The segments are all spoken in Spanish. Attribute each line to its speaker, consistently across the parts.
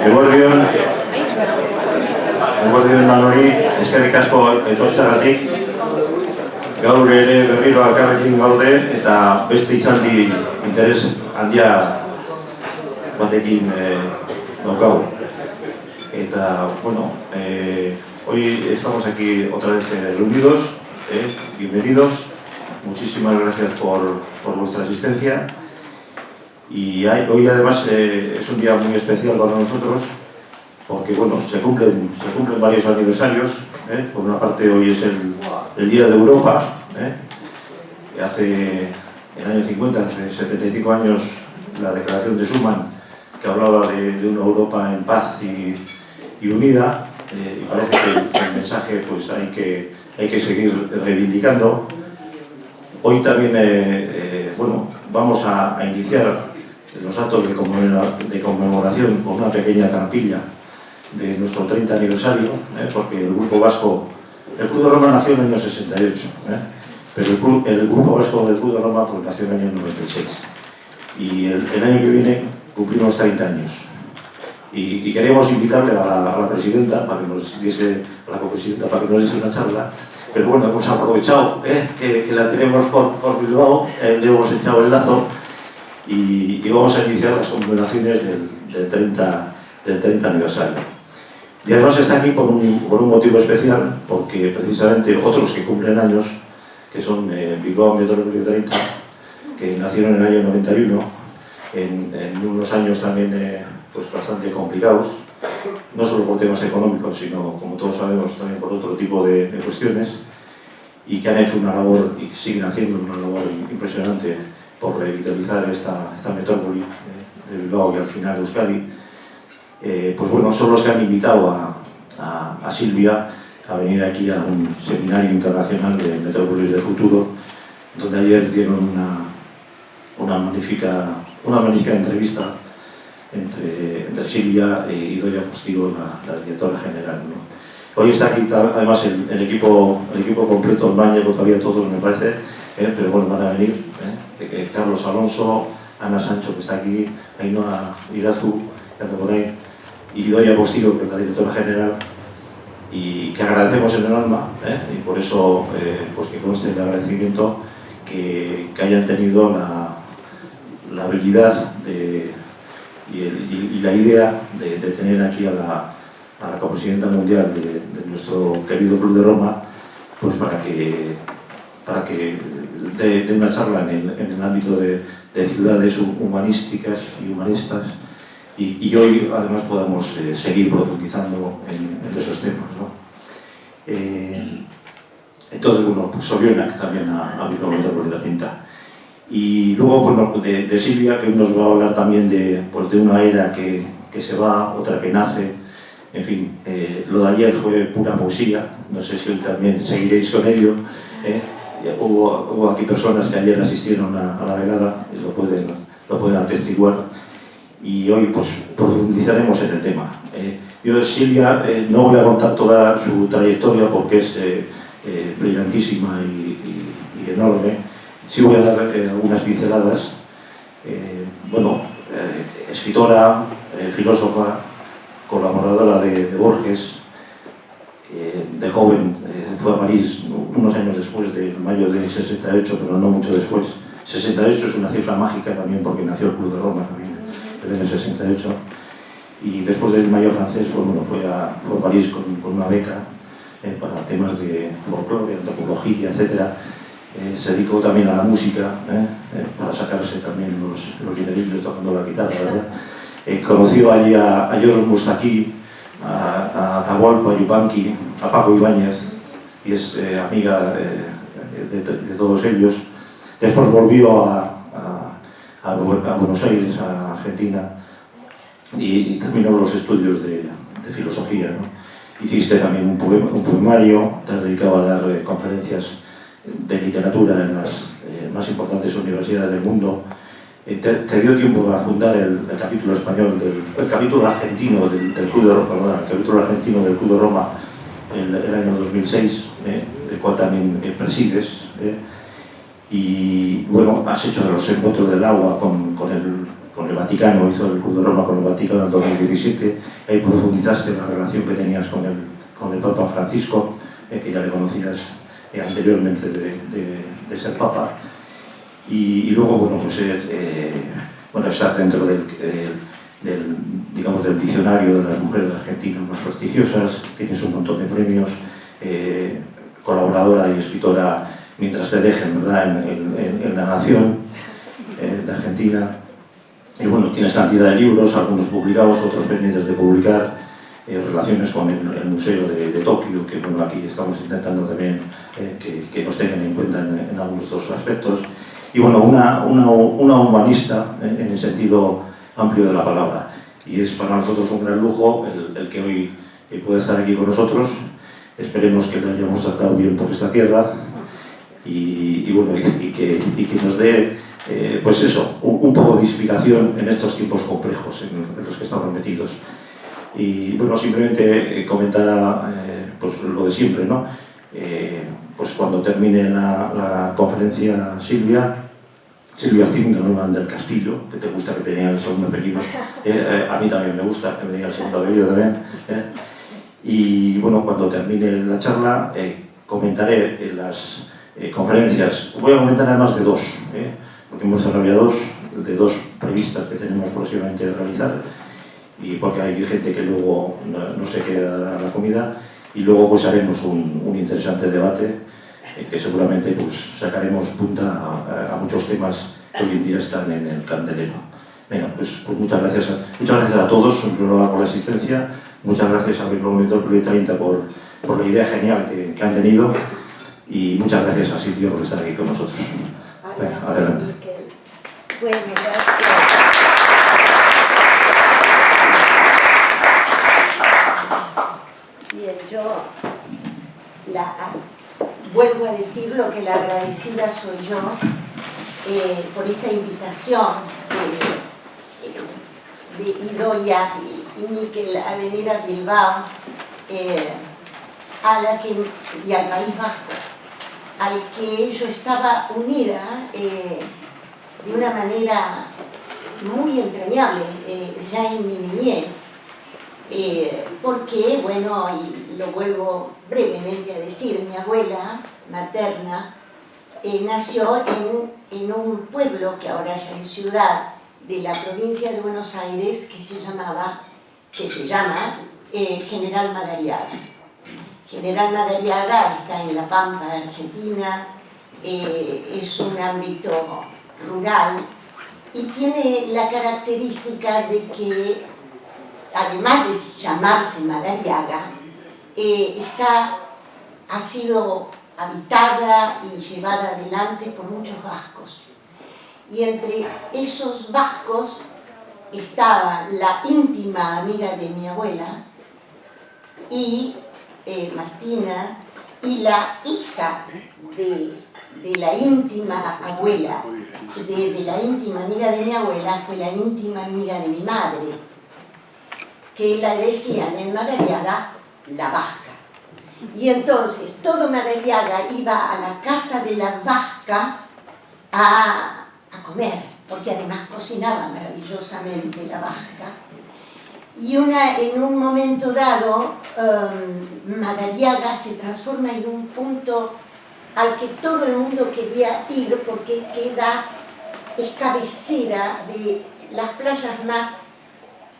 Speaker 1: Eguerdion Manori, eskerrik asko etortzeagatik. Gaur ere berriro elkarrekin gaude eta beste hitzaldi interes handia batekin daukagu. Eta, bueno, hoy estamos aquí otra vez reunidos, bienvenidos. Muchísimas gracias por vuestra asistencia. Y hoy además es un día muy especial para nosotros porque bueno, se cumplen varios aniversarios. Por una parte hoy es el Día de Europa. Hace, en el año 50, hace 75 años, la declaración de Schuman, que hablaba de una Europa en paz y unida, y parece que el mensaje pues hay que seguir reivindicando. Hoy también bueno, vamos a iniciar los actos de conmemoración con una pequeña trampilla de nuestro 30 aniversario, porque el Grupo Vasco, el Club de Roma nació en el año 68, pero el Grupo Vasco del Club de Roma pues, nació en el año 96. Y el año que viene cumplimos 30 años. Y queríamos invitarle a la presidenta para que nos diese, a la copresidenta para que nos diese una charla, pero bueno, hemos aprovechado que la tenemos por Bilbao, le hemos echado el lazo y vamos a iniciar las conmemoraciones del 30 aniversario. Y además está aquí por un motivo especial, porque precisamente otros que cumplen años, que son Bilbao Metrópoli 30, que nacieron en el año 91, en unos años también pues bastante complicados, no solo por temas económicos, sino, como todos sabemos, también por otro tipo de cuestiones, y que han hecho una labor, y siguen haciendo una labor impresionante por revitalizar esta metrópoli de Bilbao y al final de Euskadi. Pues bueno, son los que han invitado a Silvia a venir aquí a un seminario internacional de Metrópolis del Futuro, donde ayer dieron una magnífica entrevista entre Silvia y Idoia Postigo, la directora general, ¿no? Hoy está aquí además el equipo completo, no han llegado todavía todos me parece, pero bueno, van a venir, Carlos Alonso, Ana Sancho que está aquí, Ainhoa Irazu, que anda por ahí, y Idoia Postigo, que es la directora general, y que agradecemos en el alma, y por eso pues que conste el agradecimiento que hayan tenido la habilidad y la idea de tener aquí a la copresidenta mundial de nuestro querido Club de Roma, pues para que dé una charla en el ámbito de ciudades humanísticas y humanistas, y hoy además podamos seguir profundizando en esos temas, ¿no? Entonces, bueno, pues Sorionak también ha Bilbao Metrópoli 30. Y luego, bueno, de Silvia, que nos va a hablar también de una era que se va, otra que nace. En fin, lo de ayer fue pura poesía, no sé si hoy también seguiréis con ello. Hubo aquí personas que ayer asistieron a la velada y lo pueden atestiguar. Y hoy pues profundizaremos en el tema. Yo de Silvia no voy a contar toda su trayectoria porque es brillantísima y enorme. Sí voy a dar algunas pinceladas. Bueno, escritora, filósofa, colaboradora de Borges, de joven fue a París unos años después, de mayo del 68, pero no mucho después. 68 es una cifra mágica también porque nació el Club de Roma también en el 68. Y después del mayo francés, pues, bueno, fue a París con una beca para temas de folclore, antropología, etc. Se dedicó también a la música, para sacarse también los dinerillos tocando la guitarra, ¿verdad? Conoció allí a George Moustaki, a Atahualpa Yupanqui, a Paco Ibáñez, y es amiga de todos ellos. Después volvió a Buenos Aires, a Argentina, y terminó los estudios de filosofía, ¿no? Hiciste también un poemario, te has dedicado a dar conferencias de literatura en las más importantes universidades del mundo. Te dio tiempo a fundar el capítulo español, el capítulo argentino del Club de Roma, perdón, el capítulo argentino del Club de Roma en el año 2006, del cual también presides. Y bueno, has hecho los encuentros del agua con con el Vaticano, hizo el Club de Roma con el Vaticano en 2017, ahí profundizaste la relación que tenías con el Papa Francisco, que ya le conocías anteriormente de ser Papa, y luego, bueno, pues estás dentro digamos, del diccionario de las mujeres argentinas más prestigiosas, tienes un montón de premios, colaboradora y escritora mientras te dejen, ¿verdad?, en La Nación de Argentina. Y bueno, tienes cantidad de libros, algunos publicados, otros pendientes de publicar, relaciones con el Museo de Tokio, que bueno, aquí estamos intentando también que nos tengan en cuenta en algunos de los aspectos. Y bueno, una humanista en el sentido amplio de la palabra. Y es para nosotros un gran lujo el que hoy pueda estar aquí con nosotros. Esperemos que le hayamos tratado bien por esta tierra y bueno, y que nos dé pues eso, un poco de inspiración en estos tiempos complejos en los que estamos metidos. Y bueno, simplemente comentar pues lo de siempre, ¿no? Pues cuando termine la conferencia Silvia Zimmermann del Castillo, que te gusta que tenía el segundo apellido, a mí también me gusta que me diga el segundo apellido también, y bueno, cuando termine la charla comentaré en las conferencias, voy a comentar además de dos, porque hemos cerrado ya dos previstas que tenemos próximamente a realizar, y porque hay gente que luego no se queda a la comida, y luego pues haremos un interesante debate que seguramente pues sacaremos punta a muchos temas que hoy en día están en el candelero. Venga, pues muchas gracias a todos por la asistencia, muchas gracias a Bibliometro Proyecto 30 por la idea genial que han tenido, y muchas gracias a Silvia por estar aquí con nosotros. Venga, adelante.
Speaker 2: Bueno, gracias. Bien, yo vuelvo a decir lo que la agradecida soy yo por esta invitación de Idoia y Miquel a venir a Bilbao y al País Vasco, al que yo estaba unida de una manera muy entrañable ya en mi niñez. Porque, bueno, y lo vuelvo brevemente a decir, mi abuela materna nació en un pueblo que ahora ya es ciudad de la provincia de Buenos Aires que se llama General Madariaga. General Madariaga está en La Pampa, Argentina, es un ámbito rural y tiene la característica de que, además de llamarse Madariaga, ha sido habitada y llevada adelante por muchos vascos. Y entre esos vascos estaba la íntima amiga de mi abuela, y Martina, y la hija de la íntima abuela, de la íntima amiga de mi abuela, fue la íntima amiga de mi madre, que la decían en Madariaga la vasca. Y entonces todo Madariaga iba a la casa de la vasca a comer, porque además cocinaba maravillosamente la vasca. Y en un momento dado, Madariaga se transforma en un punto al que todo el mundo quería ir, porque es cabecera de las playas más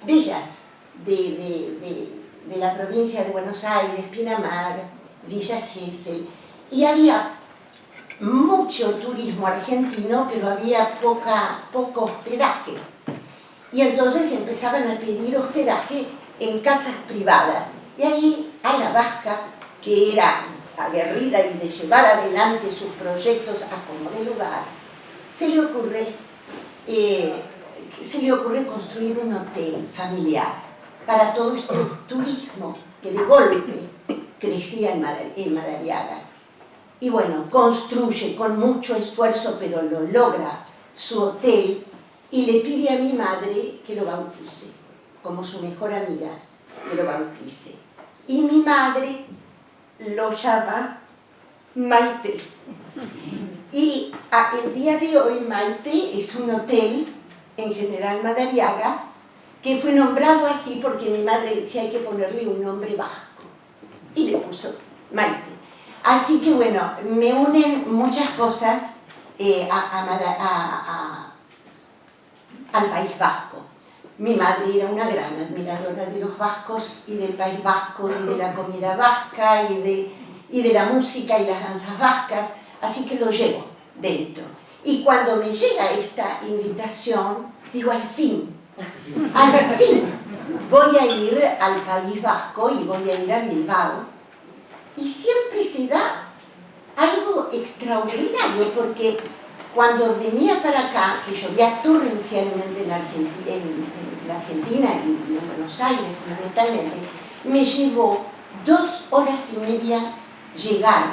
Speaker 2: bellas de la provincia de Buenos Aires, Pinamar, Villa Gesell, y había mucho turismo argentino, pero había poco hospedaje. Y entonces empezaban a pedir hospedaje en casas privadas. Y ahí a la vasca, que era aguerrida y de llevar adelante sus proyectos a como de lugar, se le ocurre construir un hotel familiar para todo este turismo que de golpe crecía en Madariaga. Y bueno, construye con mucho esfuerzo, pero lo logra, su hotel, y le pide a mi madre que lo bautice, como su mejor amiga, que lo bautice. Y mi madre lo llama Maite. Y el día de hoy Maite es un hotel en General Madariaga, que fue nombrado así porque mi madre decía hay que ponerle un nombre vasco, y le puso Maite. Así que bueno, me unen muchas cosas al País Vasco. Mi madre era una gran admiradora de los vascos y del País Vasco y de la comida vasca y de la música y las danzas vascas, así que lo llevo dentro. Y cuando me llega esta invitación, digo, al fin voy a ir al País Vasco y voy a ir a Bilbao. Y siempre se da algo extraordinario, porque cuando venía para acá, que llovía torrencialmente en la Argentina y en Buenos Aires fundamentalmente, me llevó 2 horas y media llegar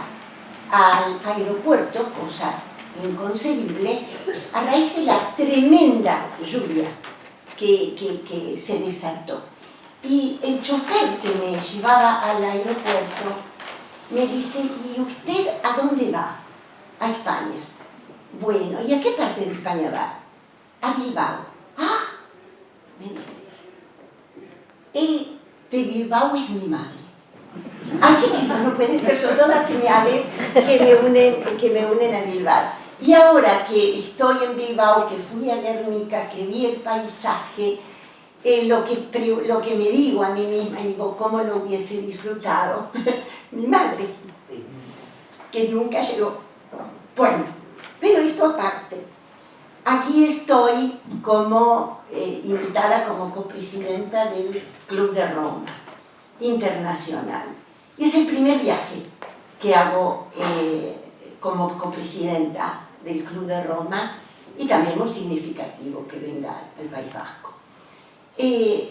Speaker 2: al aeropuerto, cosa inconcebible, a raíz de la tremenda lluvia que se desató. Y el chofer que me llevaba al aeropuerto me dice, ¿y usted a dónde va? A España. Bueno, ¿y a qué parte de España va? A Bilbao. ¡Ah! Me dice. De Bilbao es mi madre. Así que no puede ser, son todas señales que me unen a Bilbao. Y ahora que estoy en Bilbao, que fui a Guernica, que vi el paisaje, lo que me digo a mí misma, digo, ¿cómo lo hubiese disfrutado? Mi madre, que nunca llegó. Bueno, pero esto aparte. Aquí estoy como invitada como copresidenta del Club de Roma Internacional. Y es el primer viaje que hago como copresidenta del Club de Roma, y también muy significativo que venga al País Vasco. Y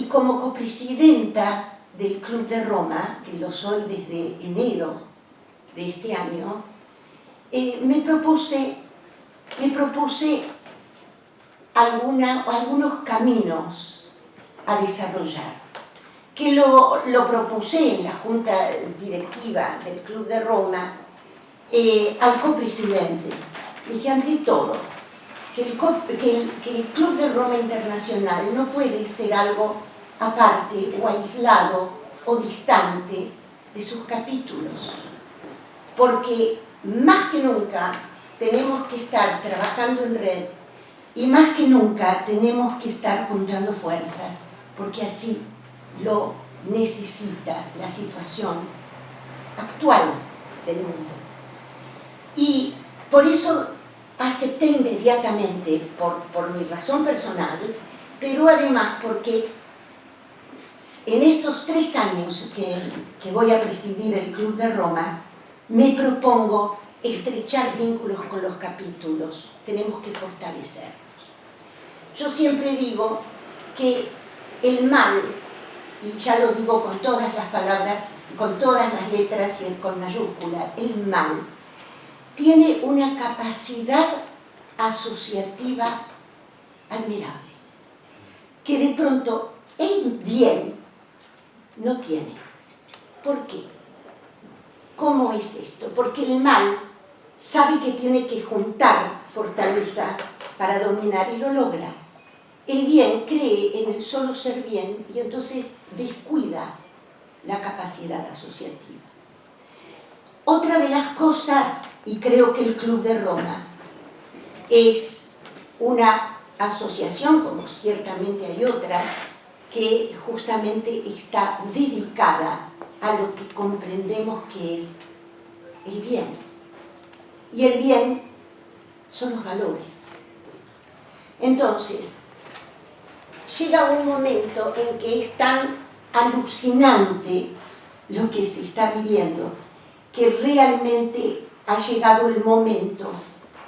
Speaker 2: como copresidenta del Club de Roma, que lo soy desde enero de este año, me propuse algunos caminos a desarrollar, que lo propuse en la junta directiva del Club de Roma al copresidente. Dije, ante todo, que el Club de Roma Internacional no puede ser algo aparte o aislado o distante de sus capítulos, porque más que nunca tenemos que estar trabajando en red y más que nunca tenemos que estar juntando fuerzas, porque así lo necesita la situación actual del mundo. Y por eso acepté inmediatamente, por mi razón personal, pero además porque en estos 3 años que voy a presidir el Club de Roma, me propongo estrechar vínculos con los capítulos. Tenemos que fortalecerlos. Yo siempre digo que el mal, y ya lo digo con todas las palabras, con todas las letras y con mayúscula, el mal tiene una capacidad asociativa admirable, que de pronto el bien no tiene. ¿Por qué? ¿Cómo es esto? Porque el mal sabe que tiene que juntar fortaleza para dominar y lo logra. El bien cree en el solo ser bien y entonces descuida la capacidad asociativa. Otra de las cosas, y creo que el Club de Roma es una asociación, como ciertamente hay otras, que justamente está dedicada a lo que comprendemos que es el bien. Y el bien son los valores. Entonces, llega un momento en que es tan alucinante lo que se está viviendo, que realmente ha llegado el momento,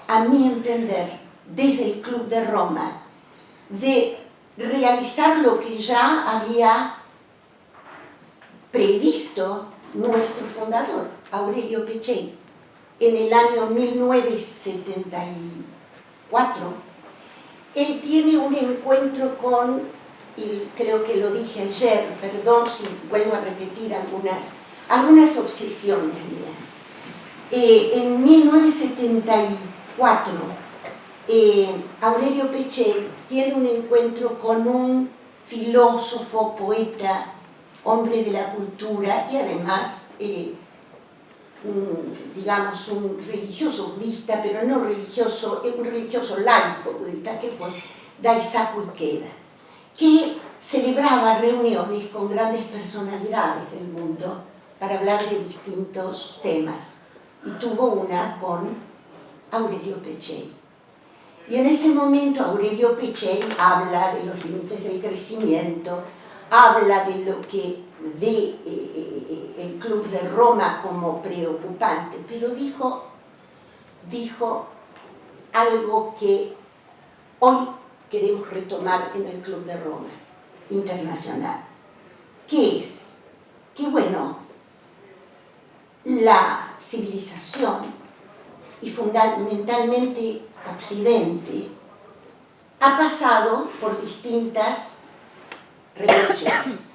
Speaker 2: a mi entender, desde el Club de Roma, de realizar lo que ya había previsto nuestro fundador, Aurelio Peccei, en el año 1974. Él tiene un encuentro con, y creo que lo dije ayer, perdón si vuelvo a repetir algunas obsesiones mías. En 1974 Aurelio Peccei tiene un encuentro con un filósofo, poeta, hombre de la cultura y además, digamos, un religioso budista, pero no religioso, un religioso laico budista, que fue Daisaku Ikeda, que celebraba reuniones con grandes personalidades del mundo para hablar de distintos temas, y tuvo una con Aurelio Peccei. Y en ese momento Aurelio Peccei habla de los límites del crecimiento, habla de lo que ve el Club de Roma como preocupante, pero dijo algo que hoy queremos retomar en el Club de Roma Internacional, que es que, bueno, la civilización y fundamentalmente Occidente ha pasado por distintas revoluciones.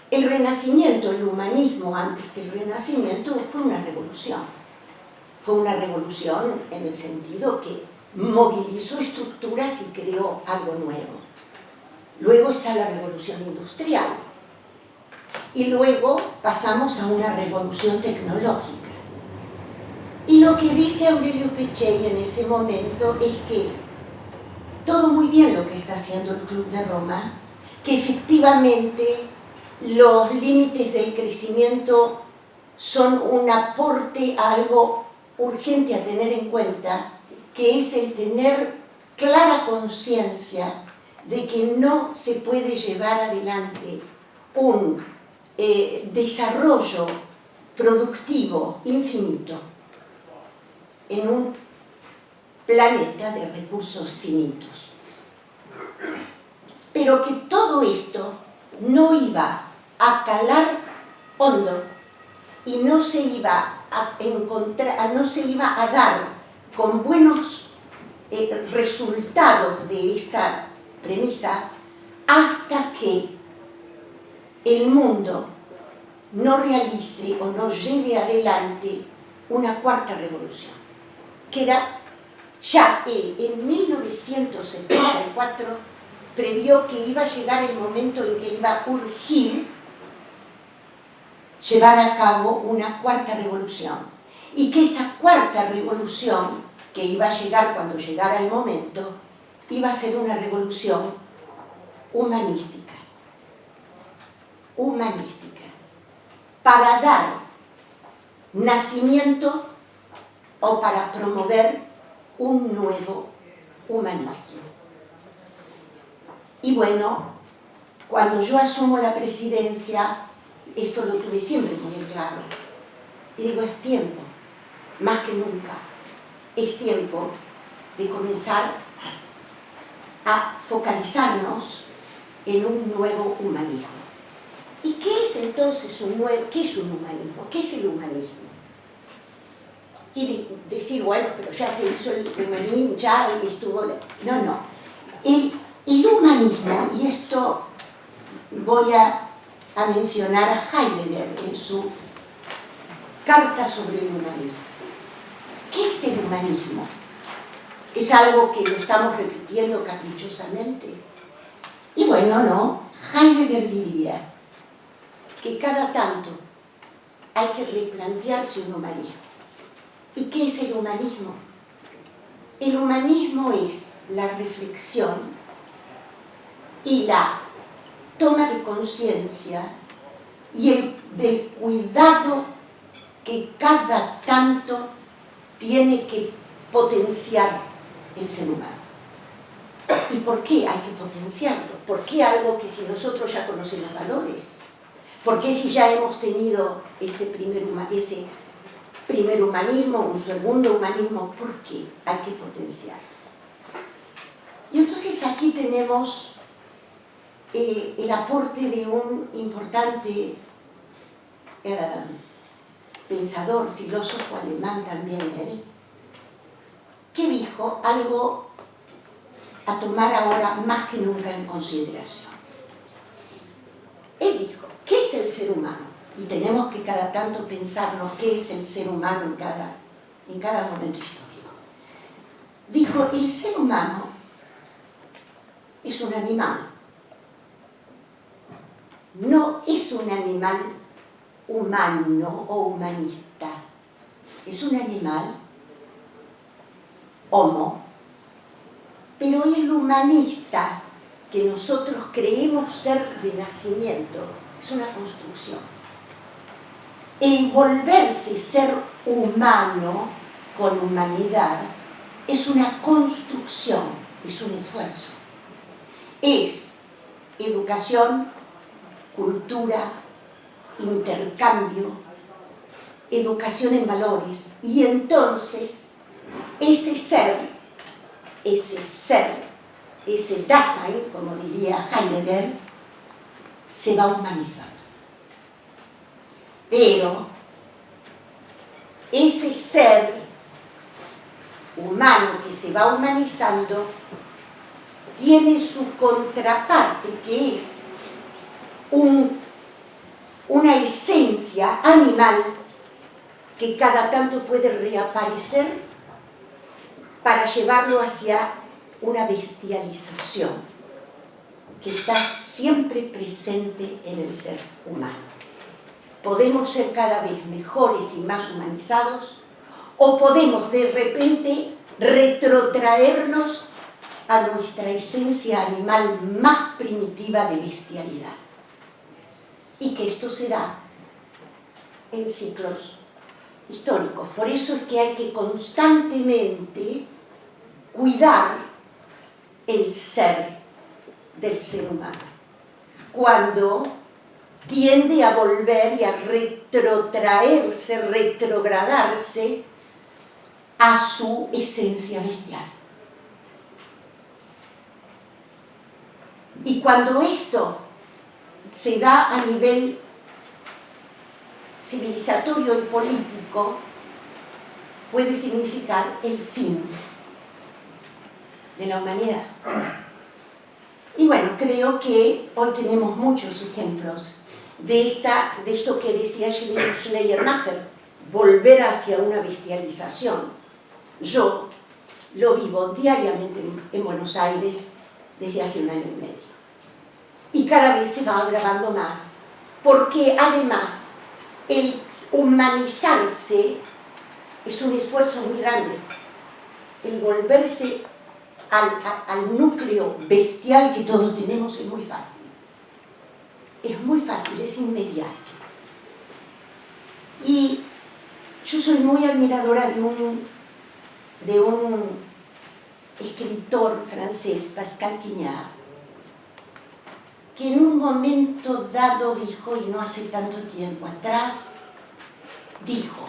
Speaker 2: El Renacimiento, el humanismo antes que el Renacimiento, fue una revolución. Fue una revolución en el sentido que movilizó estructuras y creó algo nuevo. Luego está la revolución industrial. Y luego pasamos a una revolución tecnológica. Y lo que dice Aurelio Peccei en ese momento es que todo muy bien lo que está haciendo el Club de Roma, que efectivamente los límites del crecimiento son un aporte a algo urgente a tener en cuenta, que es el tener clara conciencia de que no se puede llevar adelante un desarrollo productivo infinito en un planeta de recursos finitos. Pero que todo esto no iba a calar hondo y no se iba a encontrar, no se iba a dar con buenos resultados de esta premisa hasta que el mundo no realice o no lleve adelante una cuarta revolución, que era ya en 1974 previó que iba a llegar el momento en que iba a urgir llevar a cabo una cuarta revolución, y que esa cuarta revolución, que iba a llegar cuando llegara el momento, iba a ser una revolución humanística, para dar nacimiento o para promover un nuevo humanismo. Y bueno, cuando yo asumo la presidencia, esto lo tuve siempre muy claro, y digo, es tiempo, más que nunca, es tiempo de comenzar a focalizarnos en un nuevo humanismo. ¿Y qué es entonces qué es un humanismo? ¿Qué es el humanismo? Y decir, bueno, pero ya se hizo el humanismo, ya estuvo... No. El humanismo, y esto voy a mencionar a Heidegger en su carta sobre el humanismo. ¿Qué es el humanismo? ¿Es algo que lo estamos repitiendo caprichosamente? Y bueno, no. Heidegger diría que cada tanto hay que replantearse un humanismo. ¿Y qué es el humanismo? El humanismo es la reflexión y la toma de conciencia y del cuidado que cada tanto tiene que potenciar el ser humano. ¿Y por qué hay que potenciarlo? ¿Por qué algo que si nosotros ya conocemos valores? ¿Por qué si ya hemos tenido ese primer humanismo, un segundo humanismo, por qué hay que potenciarlo? Y entonces aquí tenemos el aporte de un importante pensador, filósofo alemán también él, que dijo algo a tomar ahora más que nunca en consideración. Él dijo, ¿qué es el ser humano? Y tenemos que cada tanto pensarnos qué es el ser humano en cada momento histórico. dijo, el ser humano es un animal. No es un animal humano o humanista. Es un animal homo, pero el humanista que nosotros creemos ser de nacimiento es una construcción. El volverse ser humano con humanidad es una construcción, es un esfuerzo. Es educación, cultura, intercambio, educación en valores. Y entonces ese Dasein, como diría Heidegger, se va humanizando. Pero ese ser humano que se va humanizando tiene su contraparte, que es una esencia animal que cada tanto puede reaparecer para llevarlo hacia una bestialización que está siempre presente en el ser humano. Podemos ser cada vez mejores y más humanizados, o podemos de repente retrotraernos a nuestra esencia animal más primitiva de bestialidad. Y que esto se da en ciclos históricos. Por eso es que hay que constantemente cuidar el ser del ser humano, cuando tiende a volver y a retrotraerse, retrogradarse a su esencia bestial. Y cuando esto se da a nivel civilizatorio y político, puede significar el fin de la humanidad. Y bueno, creo que hoy tenemos muchos ejemplos de esto que decía Schleiermacher, volver hacia una bestialización. Yo lo vivo diariamente en Buenos Aires desde hace 1 año y medio. Y cada vez se va agravando más, porque además el humanizarse es un esfuerzo muy grande. El volverse al núcleo bestial que todos tenemos es muy fácil. Es muy fácil, es inmediato. Y yo soy muy admiradora de un escritor francés, Pascal Quignard, que en un momento dado dijo, y no hace tanto tiempo atrás, dijo: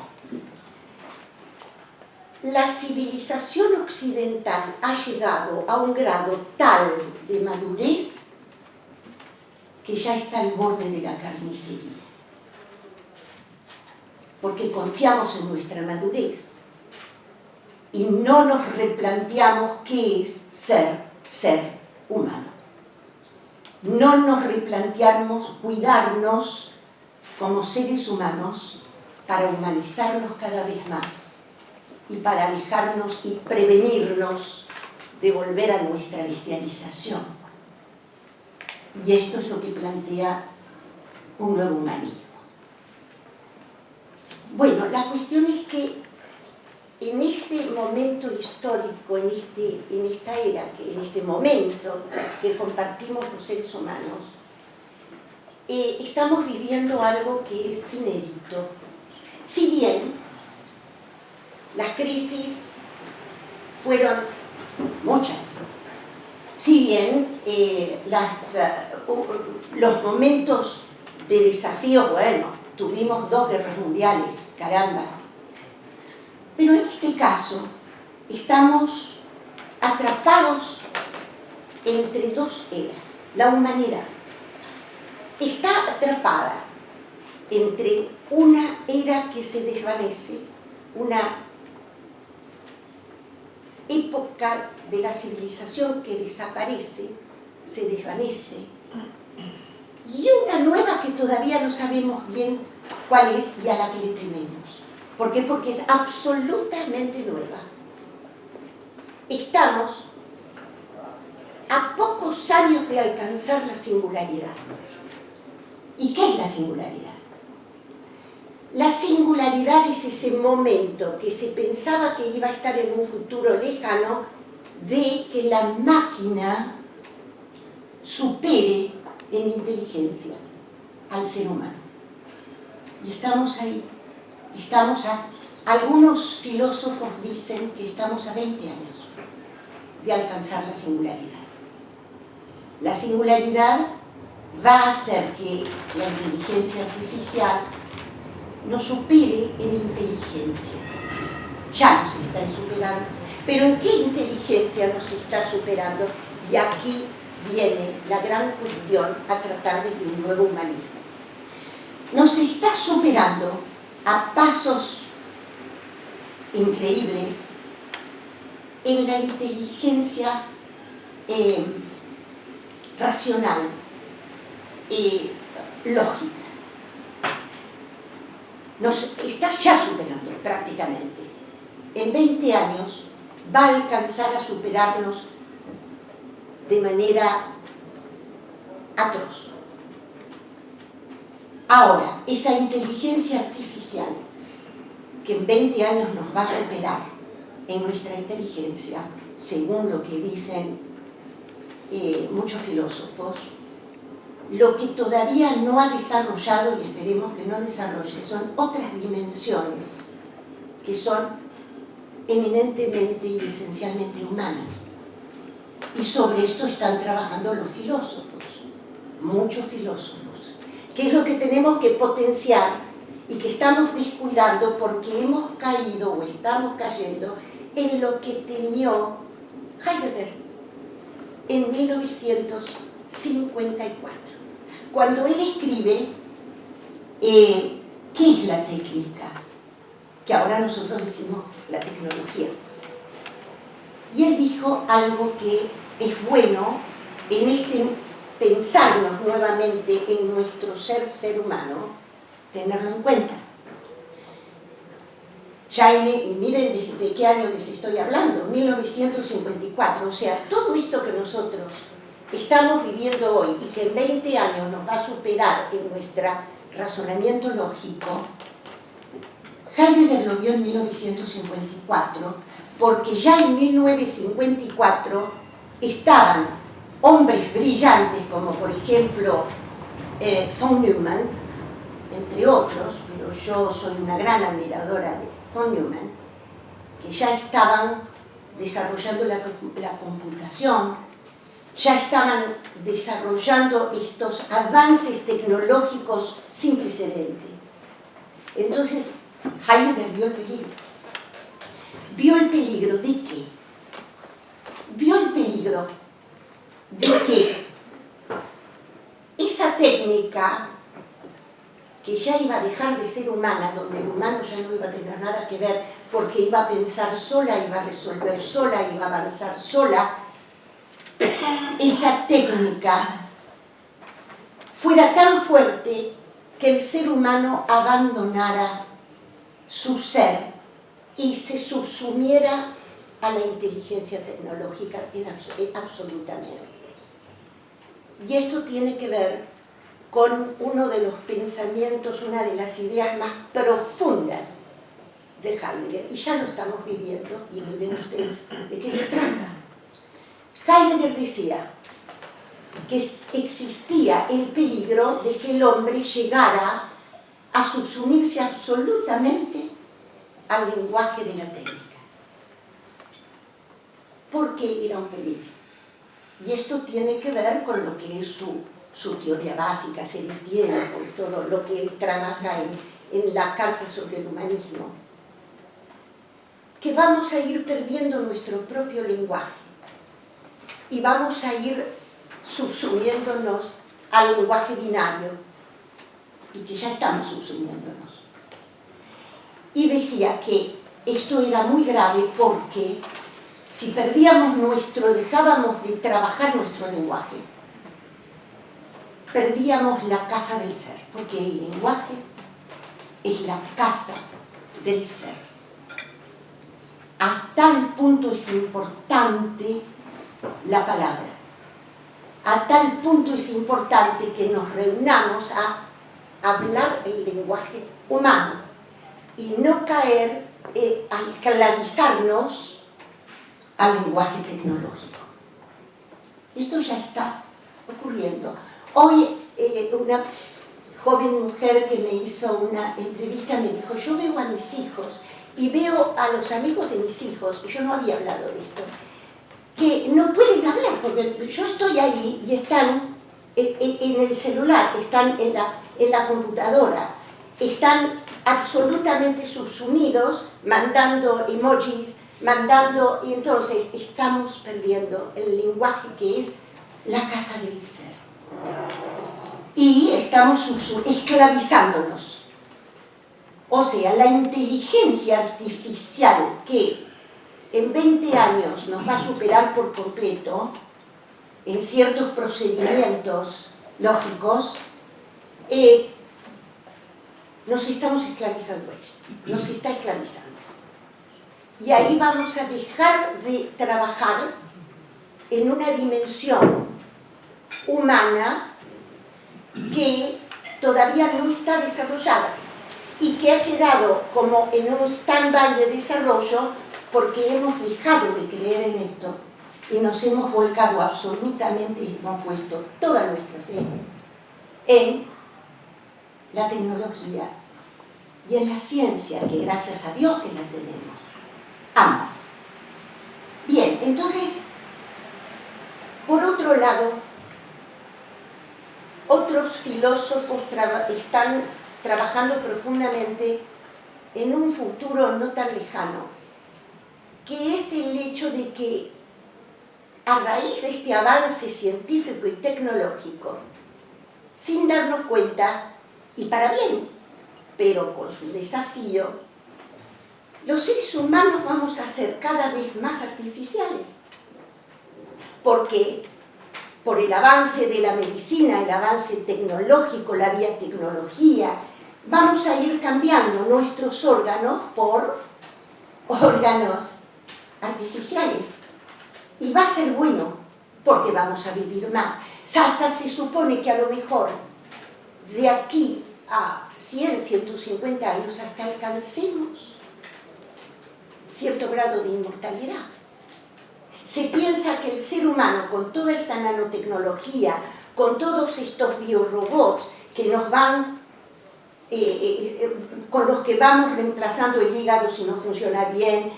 Speaker 2: la civilización occidental ha llegado a un grado tal de madurez que ya está al borde de la carnicería. Porque confiamos en nuestra madurez y no nos replanteamos qué es ser humano. No nos replanteamos cuidarnos como seres humanos para humanizarnos cada vez más y para alejarnos y prevenirnos de volver a nuestra bestialización. Y esto es lo que plantea un nuevo humanismo. Bueno, la cuestión es que en este momento histórico, en esta era, en este momento que compartimos los seres humanos, estamos viviendo algo que es inédito. Si bien las crisis fueron muchas, si bien los momentos de desafío, bueno, tuvimos 2 guerras mundiales, caramba. Pero en este caso estamos atrapados entre 2 eras. La humanidad está atrapada entre una era que se desvanece, una época de la civilización que desaparece, se desvanece, y una nueva que todavía no sabemos bien cuál es y a la que le tememos. ¿Por qué? Porque es absolutamente nueva. estamos a pocos años de alcanzar la singularidad. ¿Y qué es la singularidad? La singularidad es ese momento que se pensaba que iba a estar en un futuro lejano de que la máquina supere en inteligencia al ser humano. Y estamos ahí. Algunos filósofos dicen que estamos a 20 años de alcanzar la singularidad. La singularidad va a hacer que la inteligencia artificial nos supere en inteligencia. Ya nos está superando. Pero ¿en qué inteligencia nos está superando? Y aquí viene la gran cuestión a tratar desde un nuevo humanismo. Nos está superando a pasos increíbles en la inteligencia racional y lógica. Nos está ya superando prácticamente. En 20 años va a alcanzar a superarnos de manera atroz. Ahora, esa inteligencia artificial que en 20 años nos va a superar en nuestra inteligencia, según lo que dicen muchos filósofos, lo que todavía no ha desarrollado, y esperemos que no desarrolle, son otras dimensiones que son eminentemente y esencialmente humanas. Y sobre esto están trabajando los filósofos, muchos filósofos. ¿Qué es lo que tenemos que potenciar y que estamos descuidando porque hemos caído o estamos cayendo en lo que temió Heidegger en 1954? Cuando él escribe ¿qué es la técnica? Que ahora nosotros decimos la tecnología. Y él dijo algo que es bueno en este pensarnos nuevamente en nuestro ser humano, tenerlo en cuenta. Y miren de qué año les estoy hablando, 1954, o sea, todo esto que nosotros estamos viviendo hoy y que en 20 años nos va a superar en nuestro razonamiento lógico, Heidegger lo vio en 1954, porque ya en 1954 estaban hombres brillantes como por ejemplo von Neumann, entre otros, pero yo soy una gran admiradora de von Neumann, que ya estaban desarrollando la computación, ya estaban desarrollando estos avances tecnológicos sin precedentes. Entonces, Heidegger vio el peligro. ¿Vio el peligro de qué? Vio el peligro de que esa técnica que ya iba a dejar de ser humana, donde el humano ya no iba a tener nada que ver porque iba a pensar sola, iba a resolver sola, iba a avanzar sola, esa técnica fuera tan fuerte que el ser humano abandonara su ser y se subsumiera a la inteligencia tecnológica absolutamente. Y esto tiene que ver con uno de los pensamientos, una de las ideas más profundas de Heidegger, y ya lo estamos viviendo, y miren ustedes de qué se trata. Heidegger decía que existía el peligro de que el hombre llegara a subsumirse absolutamente al lenguaje de la técnica. ¿Por qué era un peligro? Y esto tiene que ver con lo que es su teoría básica, Seritieno, con todo lo que él trabaja en la Carta sobre el Humanismo, que vamos a ir perdiendo nuestro propio lenguaje y vamos a ir subsumiéndonos al lenguaje binario, y que ya estamos subsumiéndonos. Y decía que esto era muy grave porque si perdíamos dejábamos de trabajar nuestro lenguaje, perdíamos la casa del ser, porque el lenguaje es la casa del ser. a tal punto es importante la palabra, a tal punto es importante que nos reunamos a hablar el lenguaje humano y no caer a esclavizarnos al lenguaje tecnológico. Esto ya está ocurriendo. Hoy una joven mujer que me hizo una entrevista me dijo, yo veo a mis hijos y veo a los amigos de mis hijos, yo no había hablado de esto, que no pueden hablar, porque yo estoy ahí y están en el celular, están en la computadora, están absolutamente subsumidos, mandando emojis, y entonces estamos perdiendo el lenguaje que es la casa del ser. Y estamos esclavizándonos. O sea, la inteligencia artificial que en 20 años nos va a superar por completo en ciertos procedimientos lógicos, nos estamos esclavizando, nos está esclavizando. Y ahí vamos a dejar de trabajar en una dimensión humana que todavía no está desarrollada y que ha quedado como en un stand-by de desarrollo porque hemos dejado de creer en esto y nos hemos volcado absolutamente y hemos puesto toda nuestra fe en la tecnología y en la ciencia, que gracias a Dios que la tenemos, ambas. Bien, entonces, por otro lado, otros filósofos están trabajando profundamente en un futuro no tan lejano, que es el hecho de que a raíz de este avance científico y tecnológico, sin darnos cuenta, y para bien, pero con su desafío, los seres humanos vamos a ser cada vez más artificiales. Porque por el avance de la medicina, el avance tecnológico, la biotecnología, vamos a ir cambiando nuestros órganos por órganos artificiales. Y va a ser bueno, porque vamos a vivir más. Hasta se supone que a lo mejor de aquí a 100, 150 años hasta alcancemos cierto grado de inmortalidad. Se piensa que el ser humano, con toda esta nanotecnología, con todos estos biorobots que nos van, con los que vamos reemplazando el hígado si no funciona bien,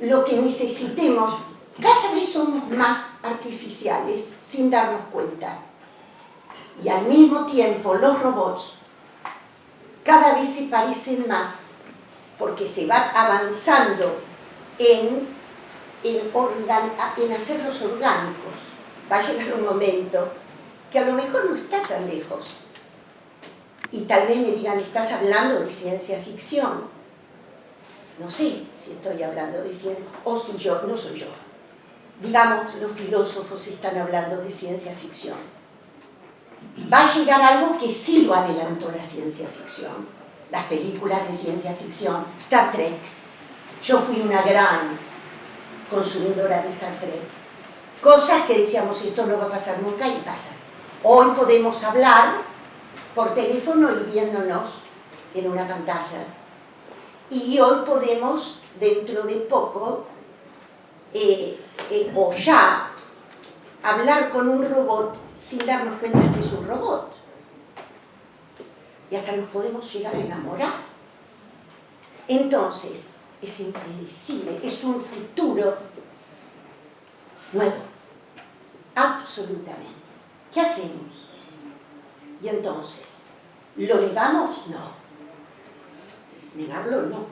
Speaker 2: lo que necesitemos, cada vez somos más artificiales sin darnos cuenta. Y al mismo tiempo los robots cada vez se parecen más porque se va avanzando en hacerlos orgánicos. Va a llegar un momento que a lo mejor no está tan lejos. Y tal vez me digan, ¿estás hablando de ciencia ficción? No sé si estoy hablando de ciencia, o si yo, no soy yo. Digamos, los filósofos están hablando de ciencia ficción. Va a llegar algo que sí lo adelantó la ciencia ficción. Las películas de ciencia ficción, Star Trek. Yo fui una gran consumidora de Star Trek. Cosas que decíamos, esto no va a pasar nunca, y pasa. Hoy podemos hablar por teléfono y viéndonos en una pantalla. Y hoy podemos, dentro de poco, o ya, hablar con un robot sin darnos cuenta que es un robot. Y hasta nos podemos llegar a enamorar. Entonces, es impredecible, es un futuro nuevo, absolutamente. ¿Qué hacemos? Y entonces, ¿lo negamos? No. Negarlo no.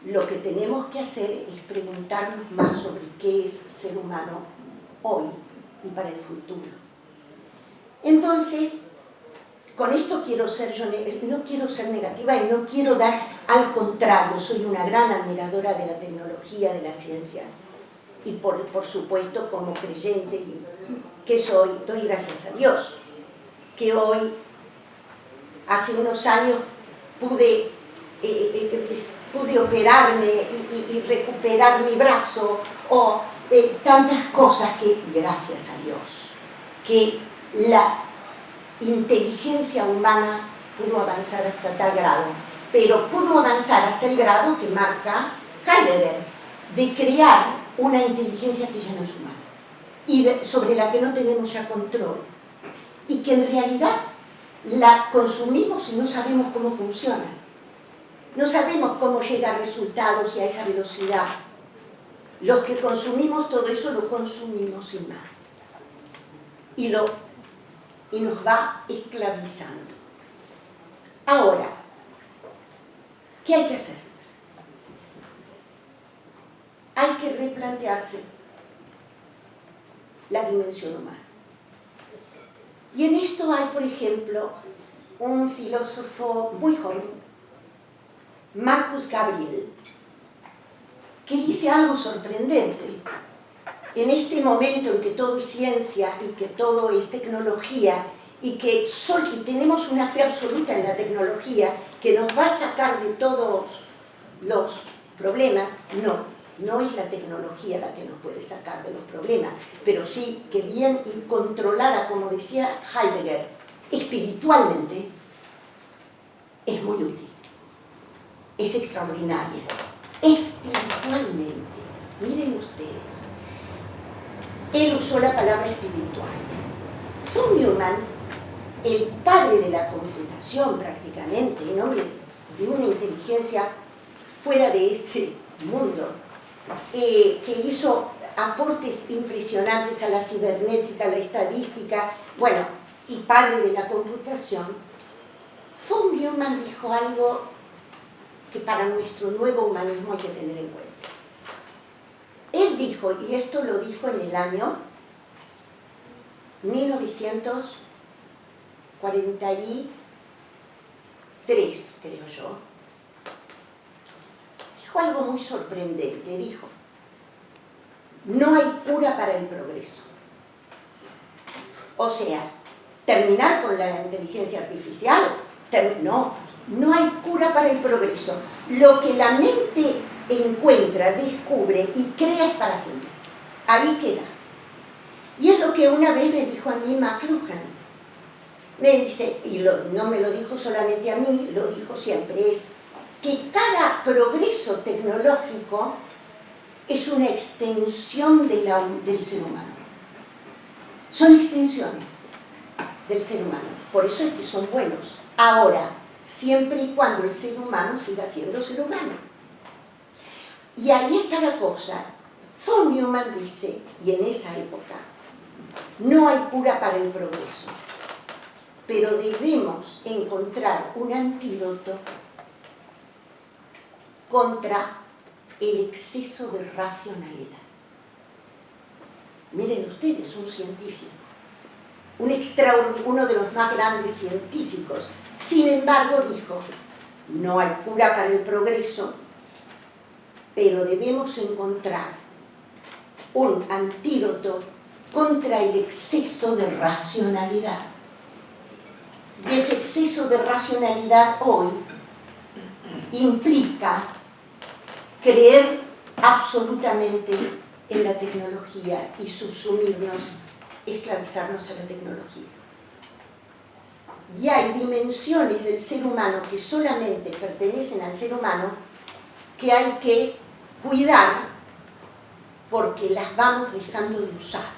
Speaker 2: Lo que tenemos que hacer es preguntarnos más sobre qué es ser humano hoy y para el futuro. Entonces, con esto quiero ser yo, no quiero ser negativa y no quiero dar, al contrario, soy una gran admiradora de la tecnología, de la ciencia. Y por supuesto, como creyente que soy, doy gracias a Dios, que hoy, hace unos años, pude pude operarme y recuperar mi brazo, o tantas cosas que, gracias a Dios, que la inteligencia humana pudo avanzar hasta tal grado, pero pudo avanzar hasta el grado que marca Heidegger, de crear una inteligencia que ya no es humana, y sobre la que no tenemos ya control, y que en realidad la consumimos y no sabemos cómo funciona. No sabemos cómo llega a resultados y a esa velocidad. Los que consumimos todo eso lo consumimos sin más. Y nos va esclavizando. Ahora, ¿qué hay que hacer? Hay que replantearse la dimensión humana. Y en esto hay, por ejemplo, un filósofo muy joven, Marcus Gabriel, que dice algo sorprendente. En este momento en que todo es ciencia y que todo es tecnología y que tenemos una fe absoluta en la tecnología que nos va a sacar de todos los problemas, no es la tecnología la que nos puede sacar de los problemas, pero sí que bien y controlada, como decía Heidegger, espiritualmente, es muy útil. Es extraordinaria. Espiritualmente, miren ustedes, él usó la palabra espiritual. Von Neumann, el padre de la computación prácticamente, en nombre de una inteligencia fuera de este mundo, que hizo aportes impresionantes a la cibernética, a la estadística, bueno, y padre de la computación, von Neumann dijo algo que para nuestro nuevo humanismo hay que tener en cuenta. Él dijo, y esto lo dijo en el año 1943, creo yo, dijo algo muy sorprendente, dijo: no hay cura para el progreso. O sea, terminar con la inteligencia artificial, no hay cura para el progreso. Lo que la mente encuentra, descubre y crea es para siempre. Ahí queda. Y es lo que una vez me dijo a mí McLuhan. Me dice, y no me lo dijo solamente a mí, lo dijo siempre, es que cada progreso tecnológico es una extensión del ser humano. Son extensiones del ser humano. Por eso es que son buenos. Ahora, siempre y cuando el ser humano siga siendo ser humano. Y ahí está la cosa. Von Neumann dice, y en esa época, no hay cura para el progreso, pero debemos encontrar un antídoto contra el exceso de racionalidad. Miren ustedes, un científico, uno de los más grandes científicos, sin embargo dijo, no hay cura para el progreso, pero debemos encontrar un antídoto contra el exceso de racionalidad. Y ese exceso de racionalidad hoy implica creer absolutamente en la tecnología y subsumirnos, esclavizarnos a la tecnología. Y hay dimensiones del ser humano que solamente pertenecen al ser humano que hay que cuidar porque las vamos dejando de usar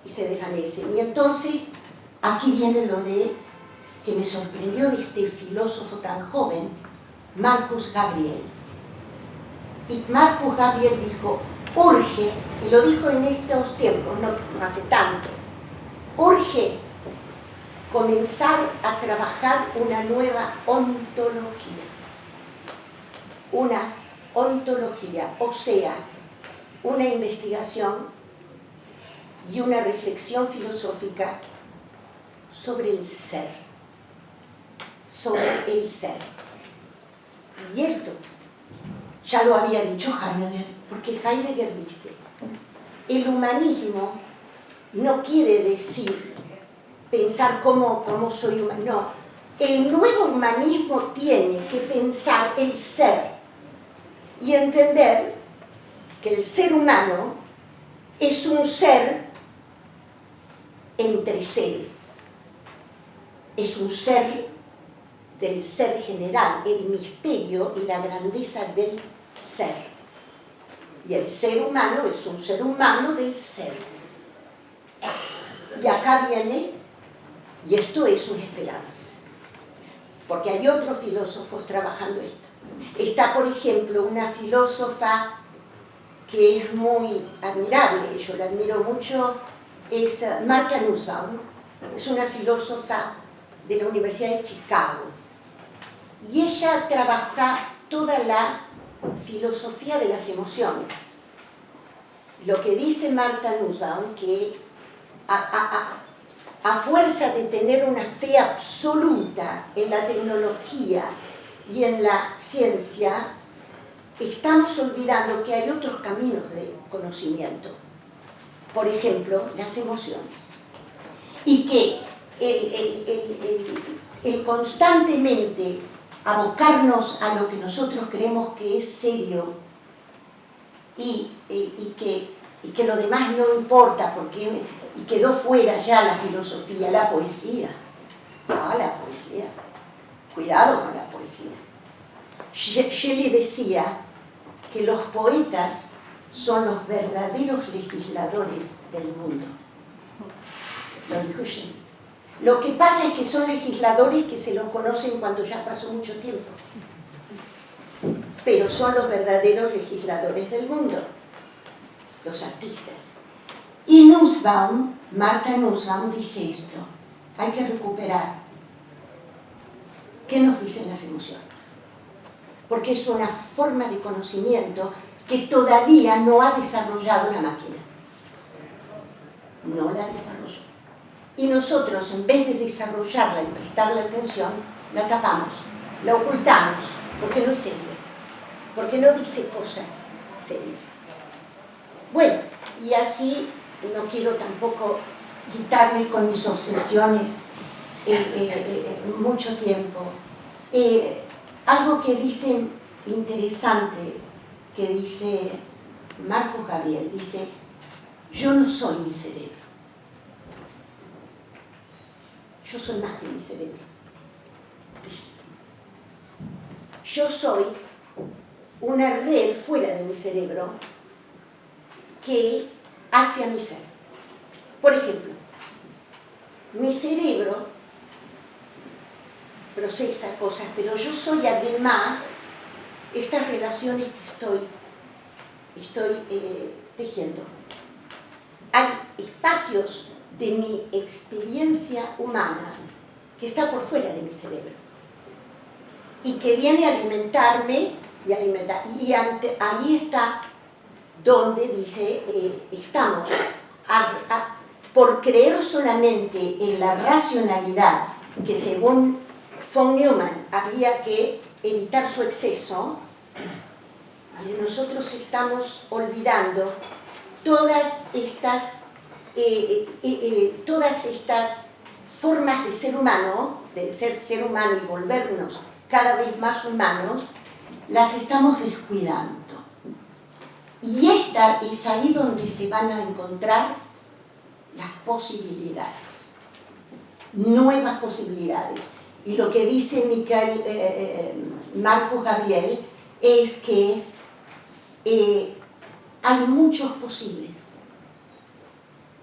Speaker 2: y se desvanecen. Y entonces aquí viene lo que me sorprendió de este filósofo tan joven, Marcus Gabriel. Y Marcus Gabriel dijo, urge, y lo dijo en estos tiempos, no hace tanto, urge comenzar a trabajar una nueva ontología. Una ontología, o sea, una investigación y una reflexión filosófica sobre el ser. Sobre el ser. Y esto ya lo había dicho Heidegger, porque Heidegger dice, el humanismo no quiere decir pensar cómo soy humano, no, el nuevo humanismo tiene que pensar el ser y entender que el ser humano es un ser entre seres, es un ser del ser general, el misterio y la grandeza del ser. Y el ser humano es un ser humano del ser. Y acá viene, y esto es una esperanza, porque hay otros filósofos trabajando esto. Está, por ejemplo, una filósofa que es muy admirable, yo la admiro mucho, es Martha Nussbaum, es una filósofa de la Universidad de Chicago. Y ella trabaja toda la filosofía de las emociones. Lo que dice Martha Nussbaum, que a fuerza de tener una fe absoluta en la tecnología y en la ciencia, estamos olvidando que hay otros caminos de conocimiento. Por ejemplo, las emociones. Y que el constantemente abocarnos a lo que nosotros creemos que es serio y que lo demás no importa, porque quedó fuera ya la filosofía, la poesía. Ah, la poesía. Cuidado con la poesía. Shelley decía que los poetas son los verdaderos legisladores del mundo. Lo dijo Shelley. Lo que pasa es que son legisladores que se los conocen cuando ya pasó mucho tiempo. Pero son los verdaderos legisladores del mundo, los artistas. Y Nussbaum, Martha Nussbaum, dice esto: hay que recuperar. ¿Qué nos dicen las emociones? Porque es una forma de conocimiento que todavía no ha desarrollado la máquina. No la desarrolló. Y nosotros, en vez de desarrollarla y prestarle atención, la tapamos, la ocultamos, porque no es serio, porque no dice cosas serias. Bueno, y así no quiero tampoco quitarle con mis obsesiones mucho tiempo. Algo que dice interesante, que dice Marcus Gabriel, dice: yo no soy mi cerebro. Yo soy más que mi cerebro. Yo soy una red fuera de mi cerebro que hace a mi ser. Por ejemplo, mi cerebro procesa cosas, pero yo soy además estas relaciones que estoy tejiendo. Hay espacios de mi experiencia humana que está por fuera de mi cerebro y que viene a alimentarme y alimentar. Y ahí está donde dice, estamos por creer solamente en la racionalidad, que según von Neumann había que evitar su exceso, y nosotros estamos olvidando todas estas formas de ser humano, de ser humano y volvernos cada vez más humanos, las estamos descuidando. Y esta es ahí donde se van a encontrar las posibilidades, nuevas posibilidades. Y lo que dice Marcus Gabriel es que hay muchos posibles.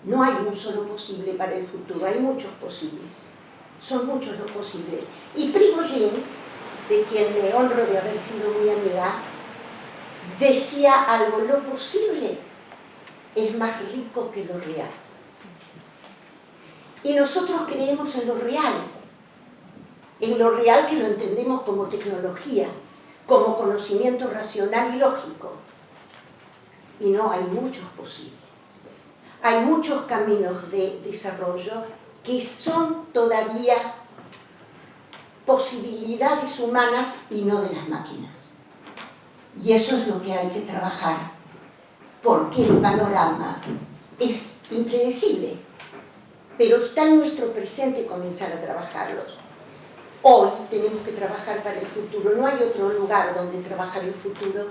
Speaker 2: No hay un solo posible para el futuro, hay muchos posibles. Son muchos los posibles. Y Prigogine, de quien me honro de haber sido muy amiga, decía algo: lo posible es más rico que lo real. Y nosotros creemos en lo real que lo entendemos como tecnología, como conocimiento racional y lógico. Y no, hay muchos posibles. Hay muchos caminos de desarrollo que son todavía posibilidades humanas y no de las máquinas. Y eso es lo que hay que trabajar, porque el panorama es impredecible, pero está en nuestro presente comenzar a trabajarlo. hoy tenemos que trabajar para el futuro. No hay otro lugar donde trabajar el futuro,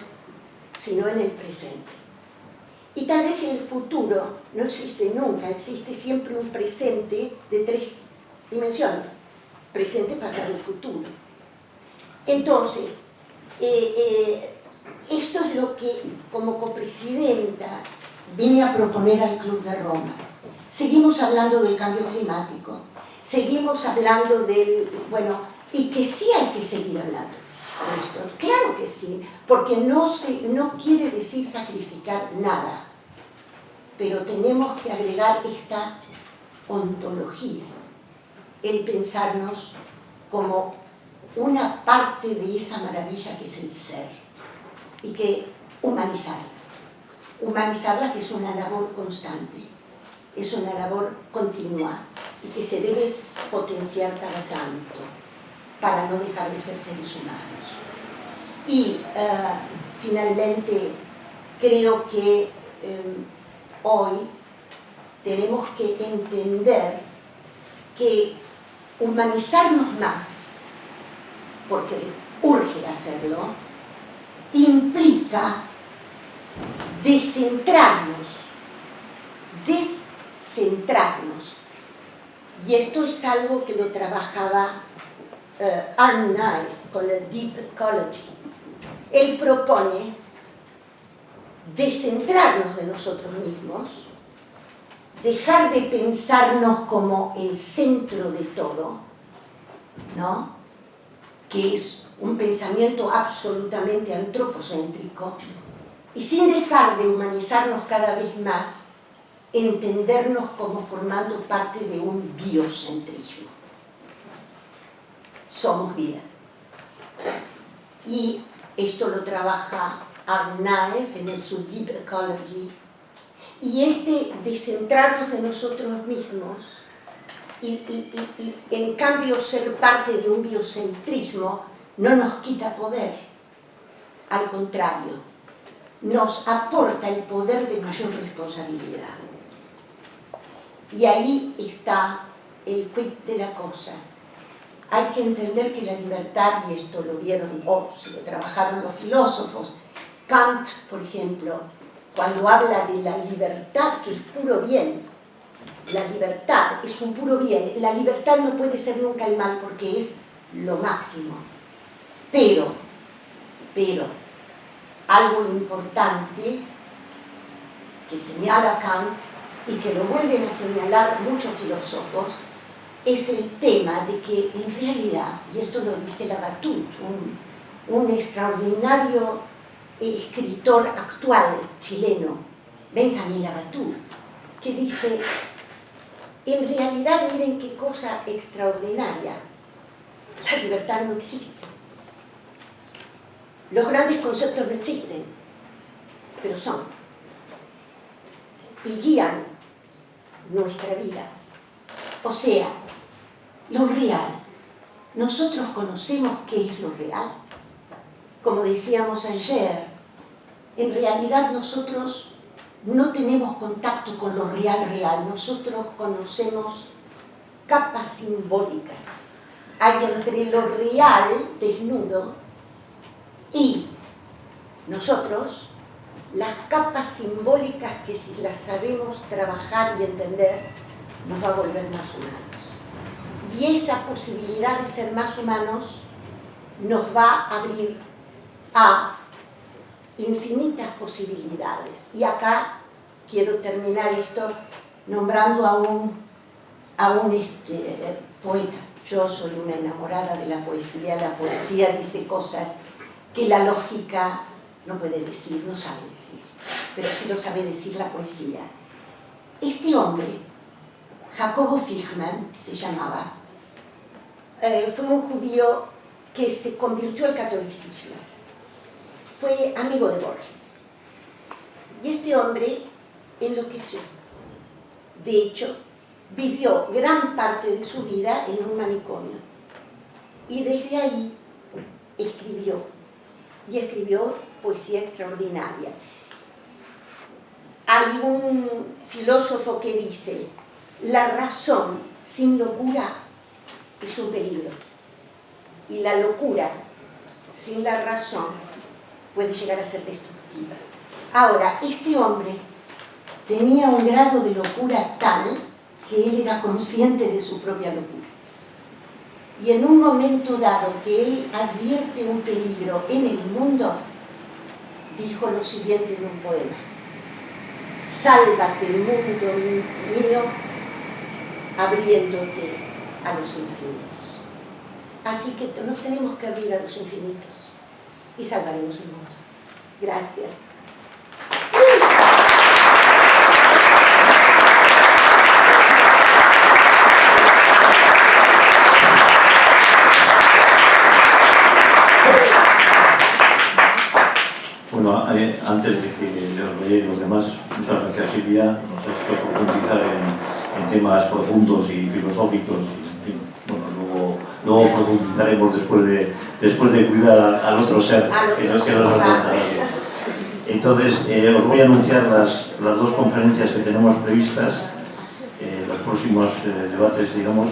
Speaker 2: sino en el presente. Y tal vez en el futuro no existe nunca, existe siempre un presente de 3 dimensiones. Presente, pasado y futuro. Entonces, esto es lo que, como copresidenta, vine a proponer al Club de Roma. Seguimos hablando del cambio climático, seguimos hablando del... bueno, y que sí hay que seguir hablando de esto. Claro que sí, porque no quiere decir sacrificar nada, pero tenemos que agregar esta ontología, el pensarnos como una parte de esa maravilla que es el ser, y que humanizarla, que es una labor constante, es una labor continua, y que se debe potenciar cada tanto, para no dejar de ser seres humanos. Y finalmente, creo que hoy tenemos que entender que humanizarnos más, porque urge hacerlo, implica descentrarnos. Y esto es algo que lo trabajaba Arne Naes con el Deep Ecology. Él propone descentrarnos de nosotros mismos, dejar de pensarnos como el centro de todo, ¿no? Que es un pensamiento absolutamente antropocéntrico, y sin dejar de humanizarnos cada vez más, entendernos como formando parte de un biocentrismo. Somos vida. Y esto lo trabaja Arne Naes en su Deep Ecology. Y este descentrarnos de nosotros mismos y en cambio ser parte de un biocentrismo no nos quita poder. Al contrario, nos aporta el poder de mayor responsabilidad. Y ahí está el quid de la cosa. Hay que entender que la libertad, y esto lo vieron o se lo trabajaron los filósofos, Kant, por ejemplo, cuando habla de la libertad, que es puro bien, la libertad es un puro bien, la libertad no puede ser nunca el mal porque es lo máximo. Pero, algo importante que señala Kant y que lo vuelven a señalar muchos filósofos, es el tema de que en realidad, y esto lo dice Labatut, un extraordinario escritor actual chileno, Benjamín Labatut, que dice, en realidad miren qué cosa extraordinaria, la libertad no existe. Los grandes conceptos no existen, pero son, y guían nuestra vida. O sea, lo real. Nosotros conocemos qué es lo real. Como decíamos ayer, en realidad nosotros no tenemos contacto con lo real. Nosotros conocemos capas simbólicas. Hay entre lo real, desnudo, y nosotros, las capas simbólicas que si las sabemos trabajar y entender, nos va a volver más humanos. Y esa posibilidad de ser más humanos nos va a abrir a infinitas posibilidades. Y acá quiero terminar esto nombrando a un poeta. Yo soy una enamorada de la poesía dice cosas que la lógica no puede decir, no sabe decir, pero sí lo sabe decir la poesía. Este hombre, Jacobo Fichman se llamaba, fue un judío que se convirtió al catolicismo, fue amigo de Borges, y este hombre enloqueció. De hecho, vivió gran parte de su vida en un manicomio, y desde ahí escribió poesía extraordinaria. Hay un filósofo que dice, la razón sin locura es un peligro. Y la locura, sin la razón, puede llegar a ser destructiva. Ahora, este hombre tenía un grado de locura tal que él era consciente de su propia locura. Y en un momento dado que él advierte un peligro en el mundo, dijo lo siguiente en un poema: sálvate, mundo mío, abriéndote a los infinitos. Así que nos tenemos que abrir a los infinitos y salvaremos el mundo. Gracias.
Speaker 1: Bueno, antes de que os veáis los demás, muchas gracias Silvia, nos ha hecho profundizar en temas profundos y filosóficos. Y, bueno, luego profundizaremos después de cuidar al otro ser, que nos contará bien. Entonces, os voy a anunciar las dos conferencias que tenemos previstas, los próximos debates, digamos.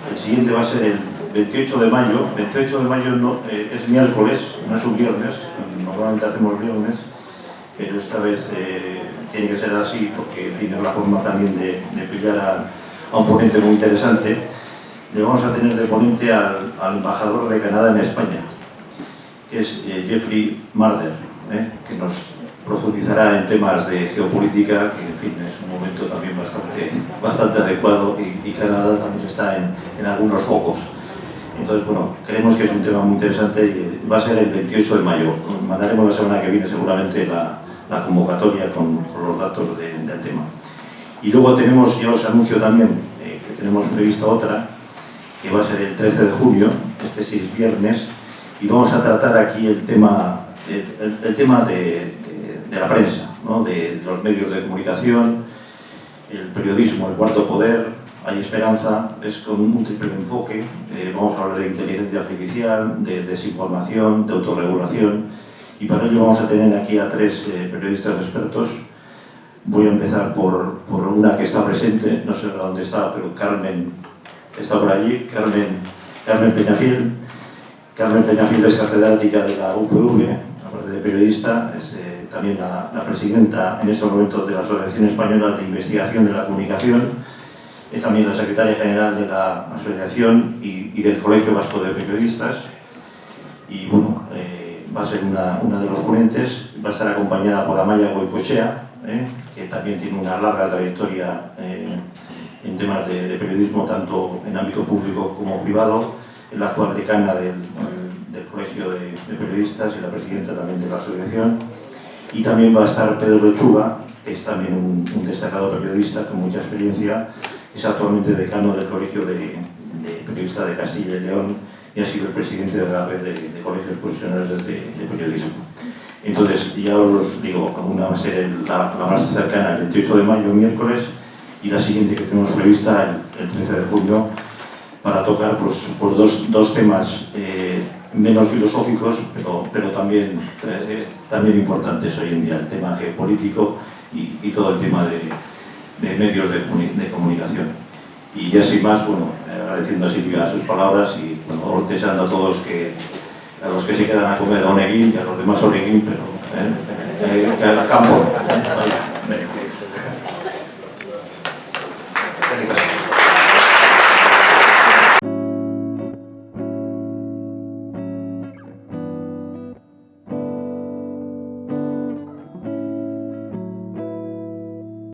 Speaker 1: El siguiente va a ser el 28 de mayo. 28 de mayo no, es miércoles, no es un viernes, normalmente hacemos viernes, pero esta vez tiene que ser así porque tiene la forma también de pillar a un ponente muy interesante. Le vamos a tener de ponente al embajador de Canadá en España, que es Jeffrey Marder, que nos profundizará en temas de geopolítica, que en fin es un momento también bastante adecuado, y Canadá también está en algunos focos. Entonces, bueno, creemos que es un tema muy interesante y va a ser el 28 de mayo. Mandaremos la semana que viene seguramente la convocatoria con los datos del tema. Y luego tenemos, ya os anuncio también, que tenemos previsto otra, que va a ser el 13 de junio, este sí es viernes, y vamos a tratar aquí el tema de la prensa, ¿no? De los medios de comunicación, el periodismo, el cuarto poder. Hay esperanza, es con un triple enfoque. Vamos a hablar de inteligencia artificial, de desinformación, de autorregulación, y para ello vamos a tener aquí a tres periodistas expertos. Voy a empezar por una que está presente, no sé dónde está, pero Carmen está por allí. Carmen Peñafiel. Carmen Peñafiel es catedrática de la UPV, aparte de periodista, es también la presidenta en estos momentos de la Asociación Española de Investigación de la Comunicación. Es también la secretaria general de la asociación y del Colegio Vasco de Periodistas. Y bueno, va a ser una de los ponentes. Va a estar acompañada por Amaia Goicoechea, que también tiene una larga trayectoria en temas de periodismo, tanto en ámbito público como privado. Es la actual decana del Colegio de Periodistas y la presidenta también de la asociación. Y también va a estar Pedro Lechuga, que es también un destacado periodista con mucha experiencia. Es actualmente decano del Colegio de Periodistas de Castilla y León y ha sido el presidente de la red de colegios profesionales de periodismo. Entonces, ya os digo, una va a ser la más cercana, el 28 de mayo, miércoles, y la siguiente que tenemos prevista el 13 de junio, para tocar pues dos temas menos filosóficos, pero también importantes hoy en día, el tema geopolítico y todo el tema de medios de comunicación. Y ya sin más, bueno, agradeciendo a Silvia sus palabras y bueno, deseando a todos a los que se quedan a comer a Oneguín y a los demás Oneguín, pero al campo.